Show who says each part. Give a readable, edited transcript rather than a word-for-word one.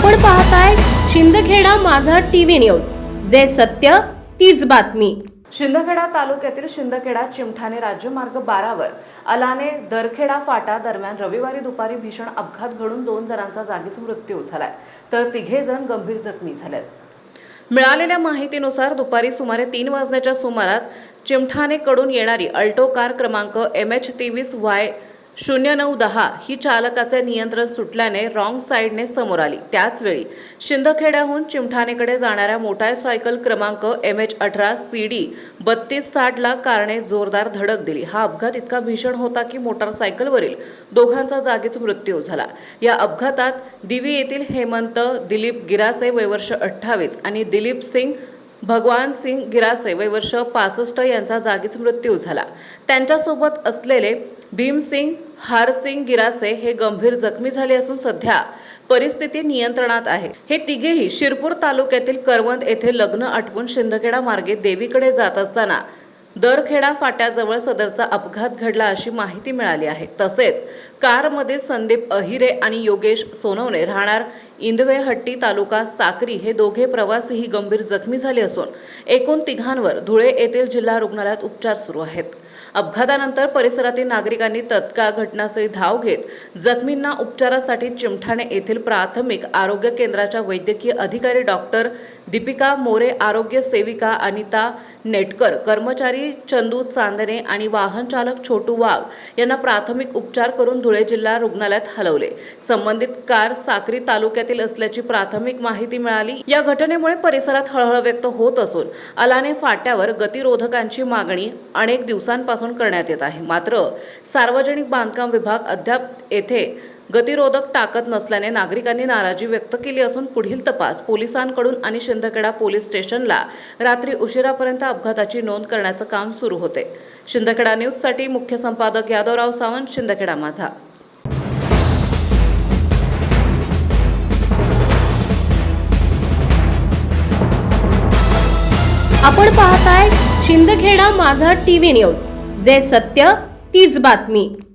Speaker 1: आपण पाहताय शिंदखेडा माझा टीव्ही न्यूज, जे सत्य तीच बातमी।
Speaker 2: शिंदखेडा तालुक्यातील शिंदखेडा चिमठाणे राज्यमार्ग 12 वर अलाने दरखेडा फाटा दरम्यान रविवारी दुपारी भीषण अपघात घडून 2 जणांचा जागीच मृत्यू झालाय, तर 3 जण गंभीर जखमी झालेत। मिळालेल्या माहितीनुसार दुपारी सुमारे 3 वाजण्याच्या सुमारास चिमठाणेकडून येणारी अल्टो कार क्रमांक MH23Y0910 ही चालकाचे नियंत्रण सुटल्याने रॉंग साईडने समोर आली। त्याचवेळी शिंदखेड्याहून चिमठाणेकडे जाणाऱ्या मोटारसायकल क्रमांक MH18CD3260 ला कारने जोरदार धडक दिली। हा अपघात इतका भीषण होता की मोटारसायकलवरील दोघांचा जागीच मृत्यू झाला। या अपघातात दिवी येथील हेमंत दिलीप गिरासे वय वर्ष 28 आणि दिलीप सिंग भगवान सिंग गिरासे वय वर्ष 65 यांचा जागीच मृत्यू झाला। त्यांच्यासोबत असलेले भीमसिंग हारसिंग गिरासे हे गंभीर जखमी झाले असून सध्या परिस्थिती नियंत्रणात आहे। हे तिघेही शिरपूर तालुक्यातील करवंद येथे लग्न आटपून शिंदखेडा मार्गे देवीकडे जात असताना दरखेडा फाट्याजवळ सदरचा अपघात घडला अशी माहिती मिळाली आहे। तसेच कारमधील संदीप अहिरे आणि योगेश सोनवणे राहणार इंदवेहट्टी तालुका साक्री हे दोघे प्रवासीही गंभीर जखमी झाले असून एकूण तिघांवर धुळे येथील जिल्हा रुग्णालयात उपचार सुरू आहेत। अपघातानंतर परिसरातील नागरिकांनी तत्काळ घटनास्थळी धाव घेत जखमींना उपचारासाठी चिमठाणे येथील प्राथमिक आरोग्य केंद्राच्या वैद्यकीय अधिकारी डॉक्टर दीपिका मोरे, आरोग्य सेविका अनिता नेटकर, कर्मचारी चंदू चांदणे आणि वाहन चालक छोटू वाघ यांना प्राथमिक उपचार करून धुळे जिल्हा रुग्णालयात हलवले। संबंधित कार साक्री तालुक्यातील असल्याची प्राथमिक माहिती मिळाली। या घटनेमुळे परिसरात हळहळ व्यक्त होत असून अलाने फाट्यावर गतिरोधकांची मागणी अनेक दिवसांपासून करण्यात येत आहे। मात्र सार्वजनिक बांधकाम विभाग अद्याप येथे गतिरोधक टाकत नसल्याने नागरिकांनी नाराजी व्यक्त केली असून पुढील तपास पोलिसांकडून आणि शिंदखेडा पोलीस स्टेशनला रात्री उशिरापर्यंत अपघाताची नोंद करण्याचं काम सुरू होते। शिंदखेडा न्यूजसाठी मुख्य संपादक यादवराव सावंत, शिंदखेडा माझा।
Speaker 1: आपण पाहताय शिंदखेडा माझा टीव्ही न्यूज, जे सत्य तीच बातमी।